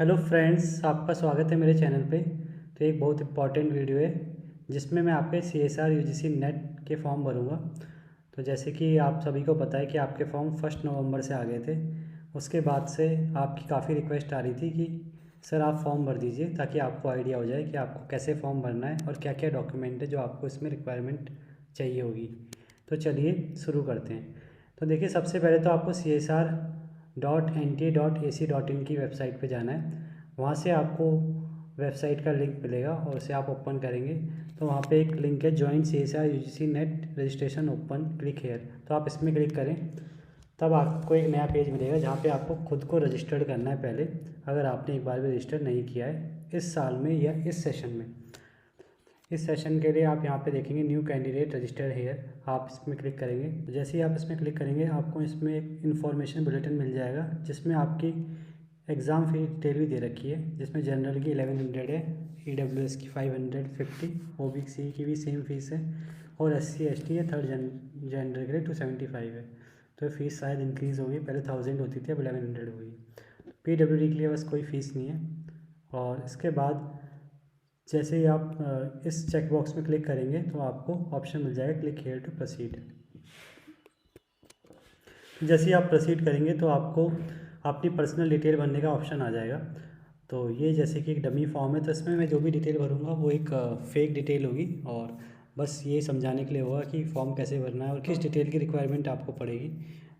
Hello friends, आपका स्वागत है मेरे चैनल पे। तो एक बहुत इम्पॉर्टेंट वीडियो है जिसमें मैं आपके CSR UGC नेट के फॉर्म भरूँगा। तो जैसे कि आप सभी को पता है कि आपके फॉर्म 1 नवंबर से आ गए थे। उसके बाद से आपकी काफ़ी रिक्वेस्ट आ रही थी कि सर आप फॉर्म भर दीजिए ताकि आपको आइडिया हो जाए कि आपको कैसे फॉर्म भरना है और क्या क्या डॉक्यूमेंट है जो आपको इसमें रिक्वायरमेंट चाहिए होगी। तो चलिए शुरू करते हैं। तो देखिए, सबसे पहले तो आपको CSR.NTA.AC.in की वेबसाइट पे जाना है। वहाँ से आपको वेबसाइट का लिंक मिलेगा और उसे आप ओपन करेंगे तो वहाँ पे एक लिंक है, join CSR UGC net registration open, click here. तो आप इसमें क्लिक करें, तब आपको एक नया पेज मिलेगा जहाँ पे आपको खुद को रजिस्टर्ड करना है पहले, अगर आपने एक बार भी रजिस्टर नहीं किया है इस साल में या इस सेशन में। इस सेशन के लिए आप यहाँ पे देखेंगे न्यू कैंडिडेट रजिस्टर हेयर, आप इसमें क्लिक करेंगे। तो जैसे ही आप इसमें क्लिक करेंगे आपको इसमें एक इन्फॉर्मेशन बुलेटिन मिल जाएगा जिसमें आपकी एग्ज़ाम फी डिटेल भी दे रखी है, जिसमें जनरल की 1100 है, EWS की 550, OBC की भी सेम फीस है और SC ST या थर्ड जेंडर के लिए 275 है। तो फीस शायद इंक्रीज़ होगी, पहले 1000 होती थी, अब 1100 हुई। PWD के लिए बस कोई फ़ीस नहीं है। और इसके बाद जैसे ही आप इस चेक बॉक्स में क्लिक करेंगे तो आपको ऑप्शन मिल जाएगा क्लिक हेयर टू प्रोसीड। जैसे ही आप प्रोसीड करेंगे तो आपको अपनी पर्सनल डिटेल भरने का ऑप्शन आ जाएगा। तो ये जैसे कि एक डमी फॉर्म है, तो इसमें मैं जो भी डिटेल भरूँगा वो एक फेक डिटेल होगी और बस ये समझाने के लिए होगा कि फॉर्म कैसे भरना है और किस डिटेल की रिक्वायरमेंट आपको पड़ेगी।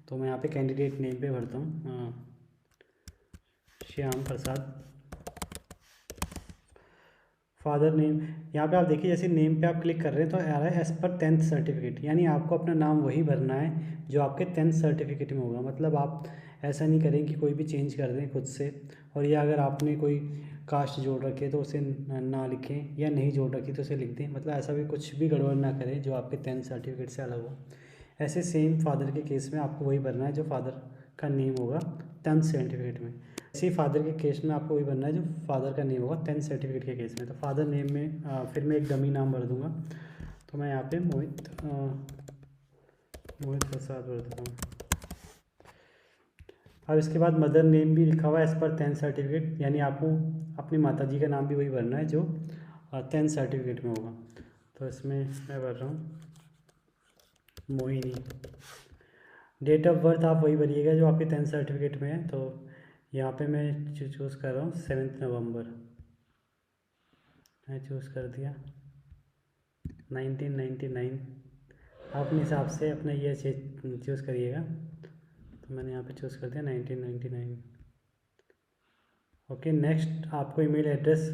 तो मैं यहाँ पे कैंडिडेट नेम पे भरता हूँ, श्याम प्रसाद। फादर नेम, यहाँ पे आप देखिए जैसे नेम पे आप क्लिक कर रहे हैं तो आ रहा है एज़ पर 10th सर्टिफिकेट, यानी आपको अपना नाम वही भरना है जो आपके 10th सर्टिफिकेट में होगा। मतलब आप ऐसा नहीं करें कि कोई भी चेंज कर दें खुद से, और या अगर आपने कोई कास्ट जोड़ रखी है तो उसे ना लिखें, या नहीं जोड़ रखी तो उसे लिख दें। मतलब ऐसा भी कुछ भी गड़बड़ ना करें जो आपके 10th सर्टिफिकेट से अलग हो। ऐसे सेम फादर के केस में आपको वही भरना है जो फादर का नेम होगा 10th सर्टिफिकेट में। ऐसे ही फादर के केस में आपको वही भरना है जो फादर का नेम होगा 10th सर्टिफिकेट के केस में। तो फादर नेम में फिर मैं एक डमी नाम भर दूंगा। तो मैं यहाँ पे मोहित प्रसाद भर देता हूँ। अब इसके बाद मदर नेम भी लिखा हुआ है एज़ पर 10th सर्टिफिकेट, यानी आपको अपनी माता जी का नाम भी वही भरना है जो 10th सर्टिफिकेट में होगा। तो इसमें मैं भर रहा हूँ मोहिनी। डेट ऑफ बर्थ आप वही भरिएगा जो आपके 10th सर्टिफिकेट में है। तो यहाँ पे मैं चूज़ कर रहा हूँ 7 नवंबर, मैं चूज़ कर दिया 1999। आप अपने हिसाब से अपना ईयर चूज़ करिएगा। तो मैंने यहाँ पे चूज़ कर दिया 1999। ओके, नेक्स्ट आपको ईमेल एड्रेस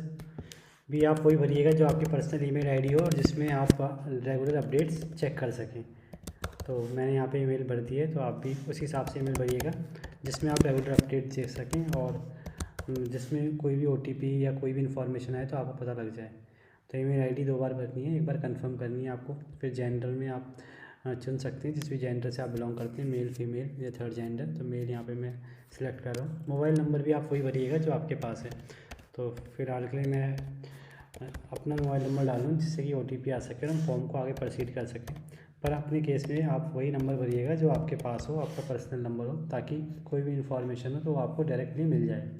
भी आप वही भरिएगा जो आपकी पर्सनल ईमेल आईडी हो और जिसमें आप रेगुलर अपडेट्स चेक कर सकें। तो मैंने यहाँ पे ईमेल भर दी है, तो आप भी उसी हिसाब से ईमेल भरिएगा जिसमें आप रेगुलर अपडेट देख सकें और जिसमें कोई भी OTP या कोई भी इन्फॉर्मेशन आए तो आपको पता लग जाए। तो ईमेल आईडी 2 बार भरनी है, एक बार कंफर्म करनी है आपको। फिर जेंडर में आप चुन सकते हैं जिस भी जेंडर से आप बिलोंग करते हैं, मेल फीमेल या थर्ड जेंडर। तो मेल यहाँ पे मैं सिलेक्ट कर रहा हूँ। मोबाइल नंबर भी आप वही भरिएगा जो आपके पास है। तो फिलहाल के लिए मैं अपना मोबाइल नंबर डालूँ जिससे कि OTP आ सके और हम फॉर्म को आगे प्रोसीड कर सकें। पर अपने केस में आप वही नंबर भरिएगा जो आपके पास हो, आपका पर्सनल नंबर हो, ताकि कोई भी इन्फॉर्मेशन हो तो वो आपको डायरेक्टली मिल जाए।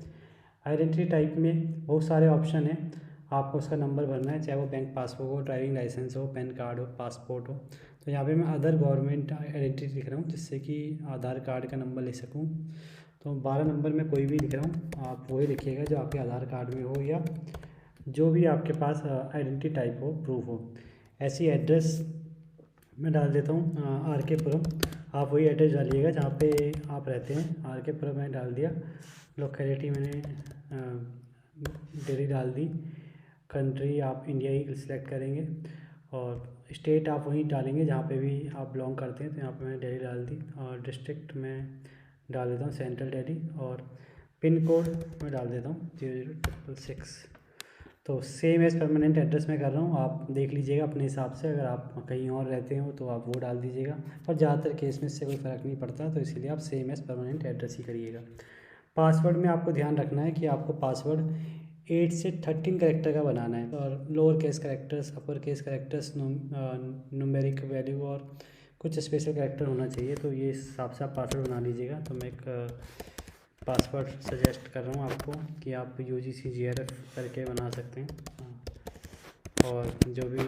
आइडेंटिटी टाइप में बहुत सारे ऑप्शन हैं, आपको उसका नंबर भरना है, चाहे वो बैंक पासबुक हो, ड्राइविंग लाइसेंस हो, पैन कार्ड हो, पासपोर्ट हो। तो यहाँ पे मैं अदर गवर्नमेंट आइडेंटिटी लिख रहा हूँ जिससे कि आधार कार्ड का नंबर ले सकूँ। तो 12 नंबर में कोई भी लिख रहा हूँ, आप वही लिखिएगा जो आपके आधार कार्ड में हो या जो भी आपके पास आइडेंटिटी टाइप हो, प्रूफ हो। ऐसी एड्रेस मैं डाल देता हूँ RK पुरम। आप वही एड्रेस डालिएगा जहाँ पे आप रहते हैं। RK पुरम मैंने डाल दिया। लोकेलिटी मैंने दिल्ली डाल दी। कंट्री आप इंडिया ही सिलेक्ट करेंगे और स्टेट आप वहीं डालेंगे जहाँ पे भी आप बिलोंग करते हैं। तो यहाँ पे मैंने दिल्ली डाल दी और डिस्ट्रिक्ट में डाल देता हूँ सेंट्रल दिल्ली और पिन कोड मैं डाल देता हूँ 00666। तो सेम एज़ परमानेंट एड्रेस में कर रहा हूँ, आप देख लीजिएगा अपने हिसाब से। अगर आप कहीं और रहते हो तो आप वो डाल दीजिएगा, पर ज़्यादातर केस में इससे कोई फ़र्क नहीं पड़ता, तो इसीलिए आप सेम एज़ परमानेंट एड्रेस ही करिएगा। पासवर्ड में आपको ध्यान रखना है कि आपको पासवर्ड 8 से 13 कैरेक्टर का बनाना है और lower case characters, upper case characters, numeric value और कुछ स्पेशल कैरेक्टर होना चाहिए। तो ये हिसाब से आप पासवर्ड बना लीजिएगा। तो मैं एक पासवर्ड सजेस्ट कर रहा हूँ आपको कि आप UGC GRF करके बना सकते हैं। और जो भी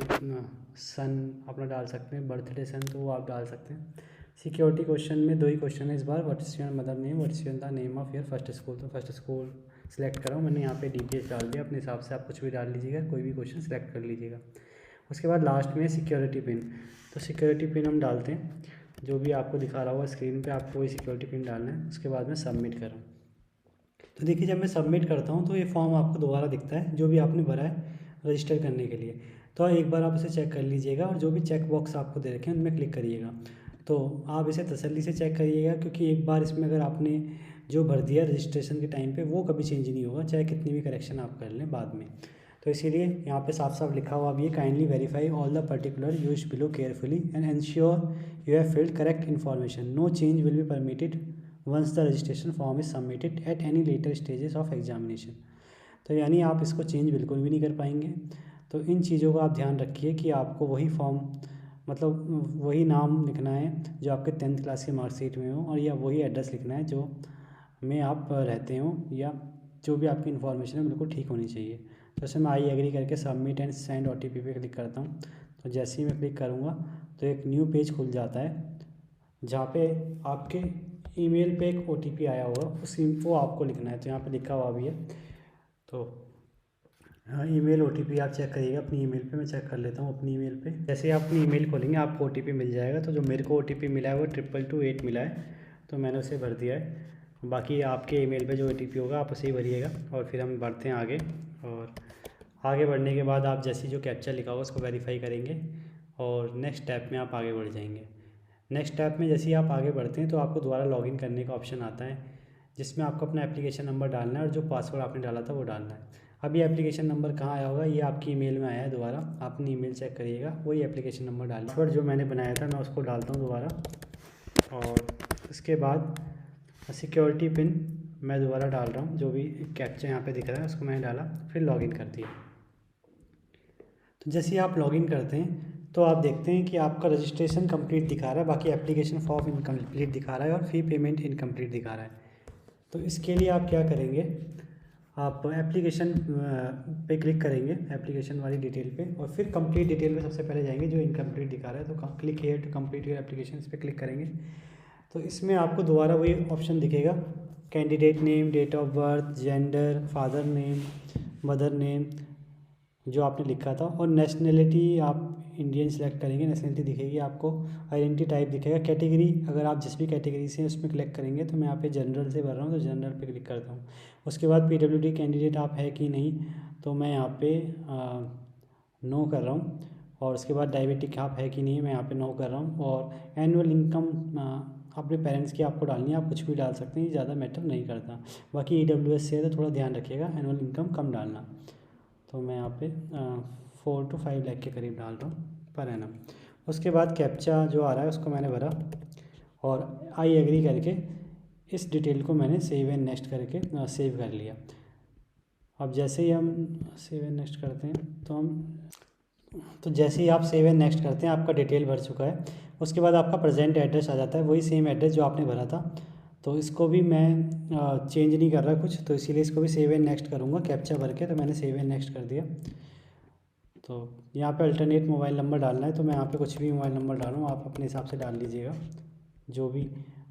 सन अपना डाल सकते हैं, बर्थडे सन, तो वो आप डाल सकते हैं। सिक्योरिटी क्वेश्चन में 2 ही क्वेश्चन है इस बार। What is your mother name, what is the name of your first school. तो फर्स्ट स्कूल सेलेक्ट करा हूँ मैंने, यहाँ पे DPH डाल दिया। अपने हिसाब से आप कुछ भी डाल लीजिएगा, कोई भी क्वेश्चन सेलेक्ट कर लीजिएगा। उसके बाद लास्ट में सिक्योरिटी पिन। तो सिक्योरिटी पिन हम डालते हैं, जो भी आपको दिखा रहा होगा स्क्रीन पे, आपको वही सिक्योरिटी पिन डालना है। उसके बाद में सबमिट करूँ। तो देखिए जब मैं सबमिट करता हूँ तो ये फॉर्म आपको दोबारा दिखता है जो भी आपने भरा है रजिस्टर करने के लिए। तो एक बार आप इसे चेक कर लीजिएगा और जो भी चेक बॉक्स आपको दे रखे हैं उनमें क्लिक करिएगा। तो आप इसे तसल्ली से चेक करिएगा, क्योंकि एक बार इसमें अगर आपने जो भर दिया रजिस्ट्रेशन के टाइम पे वो कभी चेंज नहीं होगा, चाहे कितनी भी करेक्शन आप कर लें बाद में। तो इसीलिए यहाँ पे साफ साफ लिखा हुआ भी है, kindly verify all the particular used below carefully and ensure you have filled correct information. No change will be permitted once the registration form is submitted at any later stages of examination. तो यानी आप इसको change बिल्कुल भी नहीं कर पाएंगे। तो इन चीज़ों का आप ध्यान रखिए कि आपको वही फॉर्म, मतलब वही नाम लिखना है जो आपके 10th क्लास की मार्कशीट में हो, और या वही एड्रेस लिखना है जो में आप रहते हो, या जो भी आपकी इन्फॉर्मेशन है बिल्कुल ठीक होनी चाहिए। तो इसमें मैं आई एग्री करके सबमिट एंड सेंड OTP पे क्लिक करता हूँ। तो जैसे ही मैं क्लिक करूँगा तो एक न्यू पेज खुल जाता है, जहाँ पे आपके ईमेल पे एक OTP आया होगा, वो आपको लिखना है। तो यहाँ पे लिखा हुआ भी है। तो हाँ, ईमेल OTP आप चेक करिएगा अपनी ईमेल पे। मैं चेक कर लेता हूँ अपनी ईमेल पे। जैसे ही आप अपनी ईमेल खोलेंगे आपको OTP मिल जाएगा। तो जो मेरे को OTP मिला है वो 2228 मिला है, तो मैंने उसे भर दिया है। बाकी आपके ईमेल पे जो OTP होगा आप उसे ही भरिएगा। और फिर हम बढ़ते हैं आगे, और आगे बढ़ने के बाद आप जैसे जो कैप्चा लिखा होगा उसको वेरीफाई करेंगे और नेक्स्ट स्टेप में आप आगे बढ़ जाएंगे। नेक्स्ट स्टेप में जैसे ही आप आगे बढ़ते हैं तो आपको दोबारा लॉगिन करने का ऑप्शन आता है, जिसमें आपको अपना एप्लीकेशन नंबर डालना है और जो पासवर्ड आपने डाला था वो डालना है। अब ये एप्लीकेशन नंबर कहाँ आया होगा, ये आपकी ईमेल में आया है। दोबारा आप अपनी ईमेल चेक करिएगा, वही एप्लीकेशन नंबर डालिए। पासवर्ड जो मैंने बनाया था मैं उसको डालता हूँ दोबारा, और उसके बाद सिक्योरिटी पिन मैं दोबारा डाल रहा हूँ। जो भी कैप्चा यहाँ पे दिख रहा है उसको मैंने डाला, फिर लॉगिन कर दिया। तो जैसे ही आप लॉगिन करते हैं तो आप देखते हैं कि आपका रजिस्ट्रेशन कंप्लीट दिखा रहा है, बाकी एप्लीकेशन फॉर्म इनकम्प्लीट दिखा रहा है और फ़ी पेमेंट इनकम्प्लीट दिखा रहा है। तो इसके लिए आप क्या करेंगे, आप एप्लीकेशन पे क्लिक करेंगे, एप्लीकेशन वाली डिटेल पे, और फिर कंप्लीट डिटेल में सबसे पहले जाएंगे जो इनकम्प्लीट दिखा रहा है। तो click here to complete your application, इस पर क्लिक करेंगे। तो इसमें आपको दोबारा वही ऑप्शन दिखेगा, candidate name, date of birth, gender, father name, mother name जो आपने लिखा था, और नेशनलिटी आप इंडियन सेलेक्ट करेंगे, नेशनलिटी दिखेगी आपको। आइडेंटिटी टाइप दिखेगा, कैटेगरी अगर आप जिस भी कैटेगरी से उसमें क्लिक करेंगे। तो मैं यहाँ पे जनरल से भर रहा हूँ तो जनरल पे क्लिक करता हूँ। उसके बाद PWD कैंडिडेट आप है कि नहीं, तो मैं यहाँ पे नो कर रहा हूँ। और उसके बाद डायबिटिक आप है कि नहीं, मैं यहाँ पे नो कर रहा हूँ। और एनुअल इनकम अपने पेरेंट्स की आपको डालनी है, आप कुछ भी डाल सकते हैं, ये ज़्यादा मैटर नहीं करता। बाकी EWS से तो थोड़ा ध्यान रखिएगा, एनुअल इनकम कम डालना। तो मैं यहाँ पे 4 to 5 लाख के करीब डाल रहा हूँ पर एनम। उसके बाद कैप्चा जो आ रहा है उसको मैंने भरा और आई एग्री करके इस डिटेल को मैंने सेव एंड नेक्स्ट करके सेव कर लिया। अब जैसे ही हम सेव एंड नेक्स्ट करते हैं तो जैसे ही आप सेव एंड नेक्स्ट करते हैं आपका डिटेल भर चुका है। उसके बाद आपका प्रेजेंट एड्रेस आ जाता है, वही सेम एड्रेस जो आपने भरा था। तो इसको भी मैं चेंज नहीं कर रहा कुछ, तो इसीलिए इसको भी सेव एंड नेक्स्ट करूँगा कैप्चा भर के। तो मैंने सेव एंड नेक्स्ट कर दिया। तो यहाँ पे अल्टरनेट मोबाइल नंबर डालना है, तो मैं यहाँ पे कुछ भी मोबाइल नंबर डालूँ, आप अपने हिसाब से डाल लीजिएगा। जो भी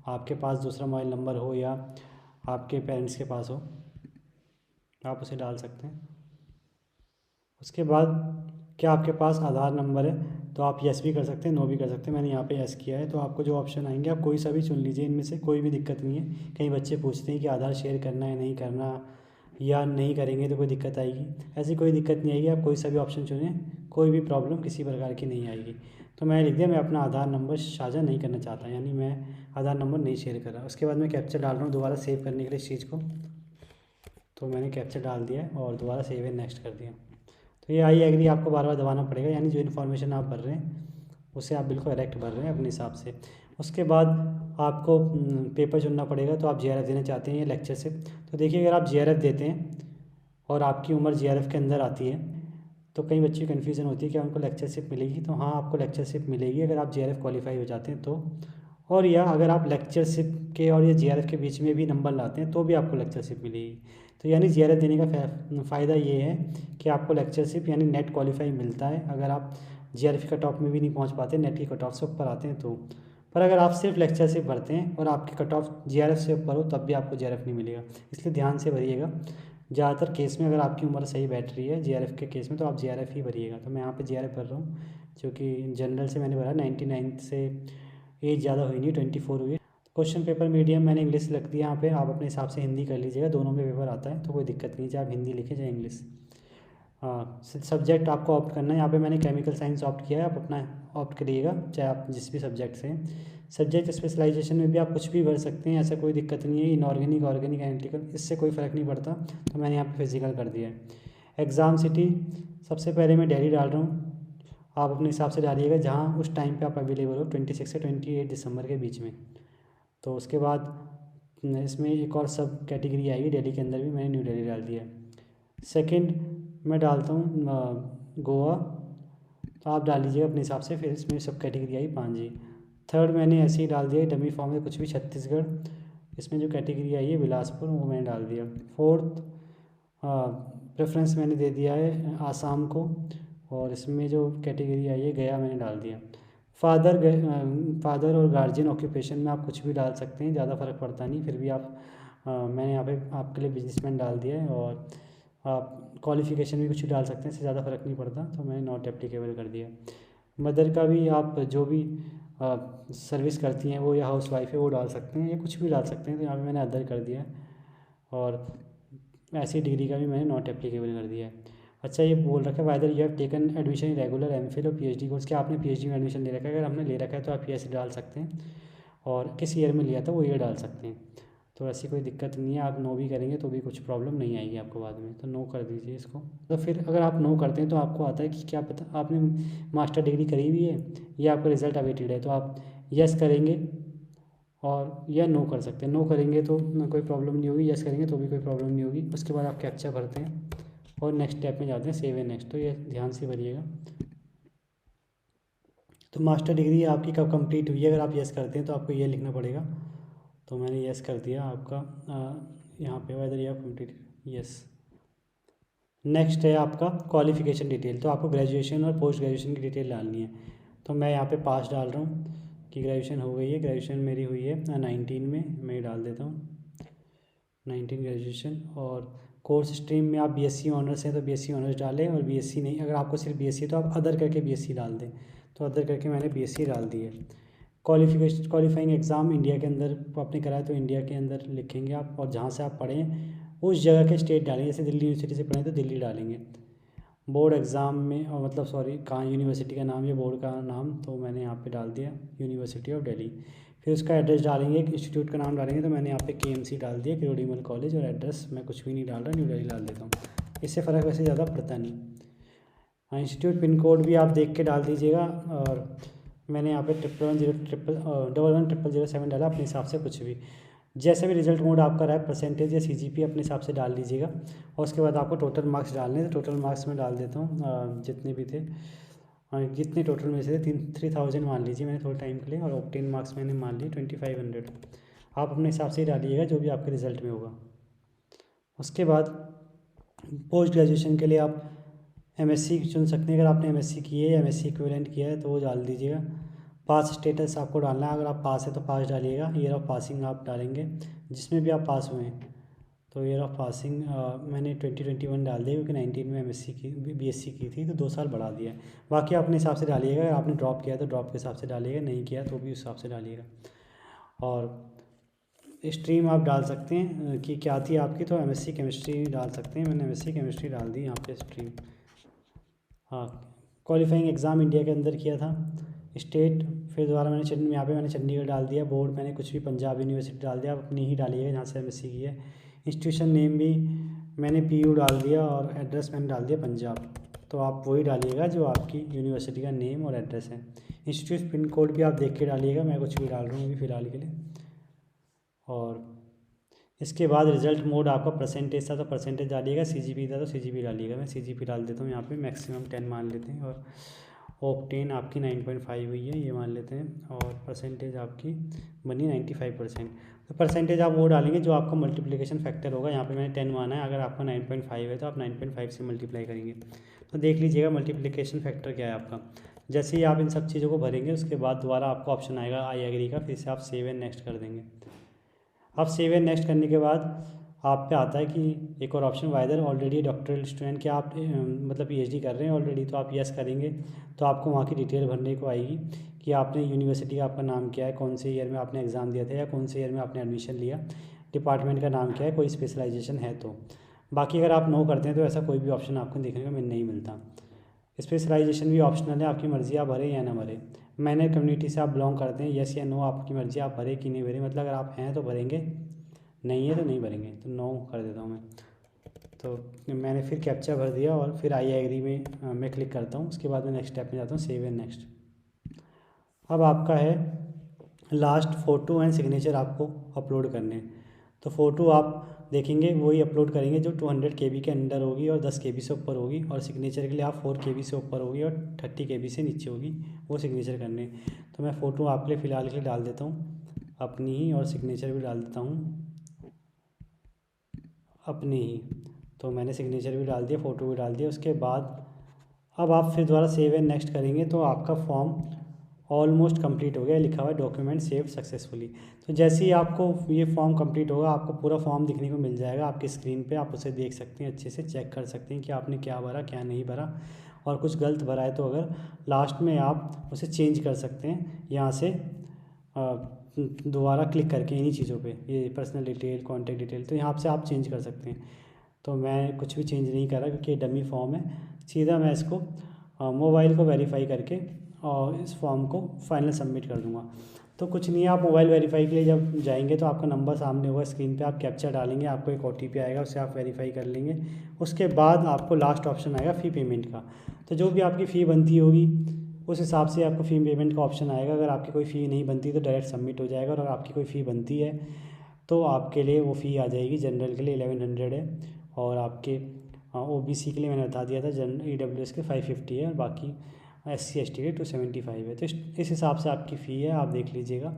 आपके पास दूसरा मोबाइल नंबर हो या आपके पेरेंट्स के पास हो आप उसे डाल सकते हैं। उसके बाद क्या आपके पास आधार नंबर है, तो आप यस भी कर सकते हैं, नो भी कर सकते हैं। मैंने यहाँ पे यस किया है। तो आपको जो ऑप्शन आएंगे आप कोई सा भी चुन लीजिए, इनमें से कोई भी दिक्कत नहीं है। कई बच्चे पूछते हैं कि आधार शेयर करना है नहीं करना, या नहीं करेंगे तो कोई दिक्कत आएगी। ऐसी कोई दिक्कत नहीं आएगी, आप कोई सा भी ऑप्शन चुनें, कोई भी प्रॉब्लम किसी प्रकार की नहीं आएगी। तो मैं लिख दिया मैं अपना आधार नंबर साझा नहीं करना चाहता, यानी मैं आधार नंबर नहीं शेयर कर रहा। उसके बाद मैं कैप्चा डाल रहा हूँ दोबारा सेव करने के लिए इस चीज़ को। तो मैंने कैप्चा डाल दिया है और दोबारा सेव एंड नेक्स्ट कर दिया। तो ये आई एग्री आपको बार बार दबाना पड़ेगा, यानी जो इन्फॉर्मेशन आप भर रहे हैं उसे आप बिल्कुल करेक्ट भर रहे हैं अपने हिसाब से। उसके बाद आपको पेपर चुनना पड़ेगा। तो आप GRF देना चाहते हैं या लेक्चरशिप। तो देखिए अगर आप GRF देते हैं और आपकी उम्र GRF के अंदर आती है तो कई बच्चे कन्फ्यूज़न होती है कि उनको लेक्चरशिप मिलेगी। तो हाँ, आपको लेक्चरशिप मिलेगी अगर आप GRF क्वालिफाई हो जाते हैं तो। और या अगर आप लेक्चरशिप के और या जीआरएफ के बीच में भी नंबर लाते हैं तो भी आपको लेक्चरशिप मिलेगी। तो यानी जीआरएफ देने का फ़ायदा ये है कि आपको लेक्चरशिप यानी नेट क्वालिफाई मिलता है अगर आप जीआरएफ कट ऑफ में भी नहीं पहुंच पाते, नेट की कट ऑफ से ऊपर आते हैं तो। पर अगर आप सिर्फ लेक्चरशिप भरते हैं और आपकी कट ऑफ जीआरएफ से ऊपर हो तब भी आपको जीआरएफ नहीं मिलेगा, इसलिए ध्यान से भरिएगा। ज़्यादातर केस में अगर आपकी उम्र सही बैठ रही है जीआरएफ के केस में तो आप जीआरएफ ही भरिएगा। तो मैं यहाँ पे जीआरएफ भर रहा हूँ, क्योंकि जनरल से मैंने भरा 99 से एज ज़्यादा हुई नहीं, 24 हुई है। क्वेश्चन पेपर मीडियम मैंने इंग्लिश रख दिया यहाँ पे, आप अपने हिसाब से हिंदी कर लीजिएगा, दोनों में पेपर आता है तो कोई दिक्कत नहीं, चाहे आप हिंदी लिखें चाहे इंग्लिश। हाँ, सब्जेक्ट आपको ऑप्ट करना है, यहाँ पे मैंने केमिकल साइंस ऑप्ट किया है, आप अपना ऑप्ट करिएगा चाहे आप जिस भी सब्जेक्ट से हैं। सब्जेक्ट स्पेशलाइजेशन में भी आप कुछ भी भर सकते हैं, ऐसा कोई दिक्कत नहीं है। इनऑर्गेनिक, ऑर्गेनिक, एनालिटिकल, इससे कोई फ़र्क नहीं पड़ता, तो मैंने यहाँ पे फिजिकल कर दिया है। एग्ज़ाम सिटी सबसे पहले मैं दिल्ली डाल रहा हूँ, आप अपने हिसाब से डालिएगा जहाँ उस टाइम पे आप अवेलेबल हो, 26 से 28 दिसंबर के बीच में। तो उसके बाद इसमें एक और सब कैटेगरी आएगी दिल्ली के अंदर भी, मैंने न्यू दिल्ली डाल दिया है। सेकंड मैं डालता हूँ गोवा, तो आप डाल लीजिएगा अपने हिसाब से, फिर इसमें सब कैटेगरी आई 5 जी। थर्ड मैंने ऐसे ही डाल दिया डमी फॉर्म में कुछ भी, छत्तीसगढ़, इसमें जो कैटेगरी आई है बिलासपुर, वो मैंने डाल दिया। फोर्थ प्रेफरेंस मैंने दे दिया है आसाम को, और इसमें जो कैटेगरी आई है गया मैंने डाल दिया। फादर और गार्जियन ऑक्यूपेशन में आप कुछ भी डाल सकते हैं, ज़्यादा फ़र्क पड़ता नहीं, फिर भी आप मैंने यहाँ पे आपके लिए बिजनेसमैन डाल दिया है। और आप क्वालिफ़िकेशन भी कुछ भी डाल सकते हैं, इससे ज़्यादा फ़र्क नहीं पड़ता, तो मैंने नॉट एप्लीकेबल कर दिया। मदर का भी आप जो भी सर्विस करती हैं वो या हाउस वाइफ है वो डाल सकते हैं, या कुछ भी डाल सकते हैं, तो यहाँ पे मैंने अदर कर दिया है। और ऐसी डिग्री का भी मैंने नॉट एप्लीकेबल कर दिया है। अच्छा, ये बोल रखा है whether you have taken admission in regular MPhil और पीएचडी कोर्स, क्या आपने पीएचडी में एडमिशन ले रखा है? अगर हमने ले रखा है तो आप यस डाल सकते हैं, और किस ईयर में लिया था वो ईयर डाल सकते हैं, तो ऐसी कोई दिक्कत नहीं है। आप नो भी करेंगे तो भी कुछ प्रॉब्लम नहीं आएगी आपको बाद में, तो नो कर दीजिए इसको। तो फिर अगर आप नो करते हैं तो आपको आता है कि क्या पता आपने मास्टर डिग्री करी हुई है या आपका रिजल्ट अवेटेड है, तो आप यस करेंगे और या नो कर सकते हैं। नो करेंगे तो कोई प्रॉब्लम नहीं होगी, यस करेंगे तो भी कोई प्रॉब्लम नहीं होगी। उसके बाद आप कैप्चा भरते हैं और नेक्स्ट स्टेप में जाते हैं, सेव एंड नेक्स्ट, तो ये ध्यान से भरिएगा। तो मास्टर डिग्री आपकी कब कंप्लीट हुई है, अगर आप यस करते हैं तो आपको ये लिखना पड़ेगा, तो मैंने यस कर दिया आपका यहाँ पे whether you have complete yes. Next है आपका क्वालिफ़िकेशन डिटेल, तो आपको ग्रेजुएशन और पोस्ट ग्रेजुएशन की डिटेल डालनी है। तो मैं यहाँ पे पास डाल रहा हूँ कि ग्रेजुएशन हो गई है, ग्रेजुएशन मेरी हुई है 19 में, मैं ये डाल देता हूँ 19 ग्रेजुएशन। और कोर्स स्ट्रीम में आप बीएससी ऑनर्स हैं तो बीएससी ऑनर्स डालें, और बीएससी नहीं, अगर आपको सिर्फ बीएससी तो आप अदर करके बीएससी डाल दें, तो अदर करके मैंने बीएससी डाल दी है। क्वालिफाइंग एग्ज़ाम इंडिया के अंदर आपने कराया तो इंडिया के अंदर लिखेंगे आप, और जहाँ से आप पढ़ें उस जगह के स्टेट डालेंगे, जैसे दिल्ली यूनिवर्सिटी से पढ़ें तो दिल्ली डालेंगे। बोर्ड एग्ज़ाम में मतलब सॉरी कहाँ यूनिवर्सिटी का नाम या बोर्ड का नाम, तो मैंने यहाँ पे डाल दिया यूनिवर्सिटी ऑफ दिल्ली। फिर उसका एड्रेस डालेंगे, इंस्टीट्यूट का नाम डालेंगे, तो मैंने यहाँ पे केएमसी डाल दिया, किरोड़ीमल कॉलेज, और एड्रेस मैं कुछ भी नहीं डाल रहा, न्यू दिल्ली डाल देता हूँ, इससे फ़र्क वैसे ज़्यादा पड़ता नहीं। हाँ, इंस्टीट्यूट पिन कोड भी आप देख के डाल दीजिएगा, और मैंने यहाँ पे 11100007 डाला, अपने हिसाब से कुछ भी जैसे भी रिजल्ट मोड आपका रहा है, परसेंटेज या सीजीपी अपने हिसाब से डाल लीजिएगा। और उसके बाद आपको टोटल मार्क्स डालने हैं, तो टोटल मार्क्स में डाल देता हूँ जितने भी थे, जितने टोटल में से थे 3000 मान लीजिए मैंने थोड़ा टाइम के लिए, और ऑब्टेन मार्क्स मैंने मान लिए 2500। आप अपने हिसाब से ही डालिएगा जो भी आपके रिज़ल्ट में होगा। उसके बाद पोस्ट ग्रेजुएशन के लिए आप एमएससी चुन सकते हैं, अगर आपने एमएससी की है या एमएससी इक्विवेलेंट किया है तो वो डाल दीजिएगा। पास स्टेटस आपको डालना है, अगर आप पास है तो पास डालिएगा, ईयर ऑफ पासिंग आप डालेंगे जिसमें भी आप पास हुए हैं, तो ईयर ऑफ पासिंग मैंने 2021 डाल दिया, क्योंकि 19 में एमएससी की बीएससी की थी तो 2 साल बढ़ा दिया है। बाकी अपने हिसाब से डालिएगा, अगर आपने ड्रॉप किया तो ड्रॉप के हिसाब से डालिएगा, नहीं किया तो भी उस हिसाब से डालिएगा। और स्ट्रीम आप डाल सकते हैं कि क्या थी आपकी, तो एमएससी केमिस्ट्री डाल सकते हैं, मैंने एमएससी केमिस्ट्री डाल दी यहाँ पे स्ट्रीम। हाँ, क्वालिफाइंग एग्ज़ाम इंडिया के अंदर किया था, स्टेट फिर दोबारा मैंने यहाँ पे मैंने चंडीगढ़ डाल दिया, बोर्ड मैंने कुछ भी पंजाब यूनिवर्सिटी डाल दिया, आप अपनी ही डालिएगा जहाँ से एमएससी की है। इंस्टीट्यूशन नेम भी मैंने पीयू डाल दिया, और एड्रेस मैंने डाल दिया पंजाब, तो आप वही डालिएगा जो आपकी यूनिवर्सिटी का नेम और एड्रेस है। इंस्टीट्यूट पिन कोड भी आप देख के डालिएगा, मैं कुछ भी डाल रहा हूँ अभी फ़िलहाल के लिए। और इसके बाद रिजल्ट मोड आपका परसेंटेज था तो परसेंटेज डालिएगा, सीजीपी था तो सीजीपी डालिएगा, मैं सीजीपी डाल देता हूँ यहाँ पे, मैक्सिमम 10 मान लेते हैं। और ऑक्टेन आपकी 9.5 हुई है, ये मान लेते हैं, और परसेंटेज आपकी बनी 95%। तो परसेंटेज आप वो डालेंगे जो आपका मल्टीप्लिकेशन फैक्टर होगा। यहाँ पे मैंने 10 माना है, अगर आपका 9.5 है तो आप 9.5 से मल्टीप्लाई करेंगे। तो देख लीजिएगा मल्टीप्लिकेशन फैक्टर क्या है आपका। जैसे ही आप इन सब चीज़ों को भरेंगे उसके बाद दोबारा आपको ऑप्शन आएगा आई एग्री का, फिर से आप सेव एंड नेक्स्ट कर देंगे। अब सेव एंड नेक्स्ट करने के बाद आप पे आता है कि एक और option, whether already doctoral student, क्या आप मतलब पीएचडी कर रहे हैं ऑलरेडी, तो आप यस करेंगे तो आपको वहाँ की डिटेल भरने को आएगी कि आपने यूनिवर्सिटी का आपका नाम क्या है, कौन से ईयर में आपने एग्ज़ाम दिया था या कौन से ईयर में आपने एडमिशन लिया, डिपार्टमेंट का नाम क्या है, कोई स्पेशलाइजेशन है तो। बाकी अगर आप नो करते हैं तो ऐसा कोई भी ऑप्शन आपको देखने को नहीं मिलता। स्पेशलाइजेशन भी ऑप्शनल है, आपकी मर्ज़ी आप भरें या ना भरें। मैंने कम्युनिटी से आप बिलोंग करते हैं, यस या नो आपकी मर्ज़ी, आप भरें कि नहीं भरें, मतलब अगर आप हैं तो भरेंगे, नहीं है तो नहीं भरेंगे। तो नो कर देता हूँ मैं। तो मैंने फिर कैप्चा भर दिया और फिर आई एग्री में मैं क्लिक करता हूँ। उसके बाद मैं नेक्स्ट स्टेप में जाता हूँ, सेव एंड नेक्स्ट। अब आपका है लास्ट फ़ोटो एंड सिग्नेचर आपको अपलोड करने हैं। तो फ़ोटो आप देखेंगे वही अपलोड करेंगे जो 200 KB के अंदर होगी और 10 KB से ऊपर होगी, और सिग्नेचर के लिए आप 4 KB से ऊपर होगी और 30 KB से नीचे होगी, वो सिग्नेचर करने। तो मैं फ़ोटो आपके लिए फ़िलहाल के लिए डाल देता हूँ अपनी ही, और सिग्नेचर भी डाल देता हूँ अपनी ही। तो मैंने सिग्नेचर भी डाल दिया, फ़ोटो भी डाल दिया। उसके बाद अब आप फिर दोबारा सेव एंड नेक्स्ट करेंगे तो आपका फॉर्म ऑलमोस्ट कंप्लीट हो गया, लिखा हुआ है डॉक्यूमेंट सेव सक्सेसफुली। तो जैसे ही आपको ये फॉर्म कंप्लीट होगा आपको पूरा फॉर्म दिखने को मिल जाएगा आपकी स्क्रीन पे, आप उसे देख सकते हैं, अच्छे से चेक कर सकते हैं कि आपने क्या भरा क्या नहीं भरा, और कुछ गलत भरा है तो अगर लास्ट में आप उसे चेंज कर सकते हैं यहाँ से दोबारा क्लिक करके इन्हीं चीज़ों पे, ये पर्सनल डिटेल, कॉन्टैक्ट डिटेल, तो यहाँ से आप चेंज कर सकते हैं। तो मैं कुछ भी चेंज नहीं कर रहा क्योंकि डमी फॉर्म है, सीधा मैं इसको मोबाइल को वेरीफाई करके और इस फॉर्म को फाइनल सबमिट कर दूंगा। तो कुछ नहीं है, आप मोबाइल वेरीफाई के लिए जब जाएंगे तो आपका नंबर सामने होगा स्क्रीन पे, आप कैप्चा डालेंगे, आपको एक OTP आएगा, उससे आप वेरीफाई कर लेंगे। उसके बाद आपको लास्ट ऑप्शन आएगा फ़ी पेमेंट का। तो जो भी आपकी फ़ी बनती होगी उस हिसाब से आपको फ़ी पेमेंट का ऑप्शन आएगा। अगर आपकी कोई फ़ी नहीं बनती तो डायरेक्ट सबमिट हो जाएगा, और अगर आपकी कोई फ़ी बनती है तो आपके लिए वो फ़ी आ जाएगी। जनरल के लिए 1100 है, और आपके OBC के लिए मैंने बता दिया था, EWS के 550 है, और बाकी SC ST के 275 है। तो इस हिसाब से आपकी फ़ी है, आप देख लीजिएगा।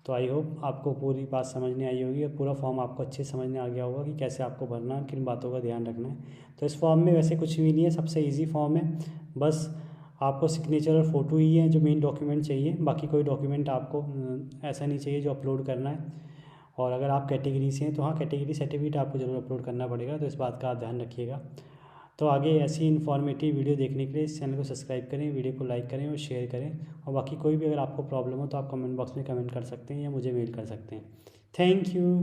तो आई होप आपको पूरी बात समझ में आई होगी, और पूरा फॉर्म आपको अच्छे से समझ में आ गया होगा कि कैसे आपको भरना है, किन बातों का ध्यान रखना है। तो इस फॉर्म में वैसे कुछ भी नहीं है, सबसे ईजी फॉर्म है, बस आपको सिग्नेचर और फ़ोटो ही है जो मेन डॉक्यूमेंट चाहिए, बाकी कोई डॉक्यूमेंट आपको ऐसा नहीं चाहिए जो अपलोड करना है। और अगर आप कैटेगरी से हैं तो हाँ, कैटेगरी सर्टिफिकेट आपको ज़रूर अपलोड करना पड़ेगा, तो इस बात का आप ध्यान रखिएगा। तो आगे ऐसी इन्फॉर्मेटिव वीडियो देखने के लिए इस चैनल को सब्सक्राइब करें, वीडियो को लाइक करें और शेयर करें। और बाकी कोई भी अगर आपको प्रॉब्लम हो तो आप कमेंट बॉक्स में कमेंट कर सकते हैं या मुझे मेल कर सकते हैं। Thank you.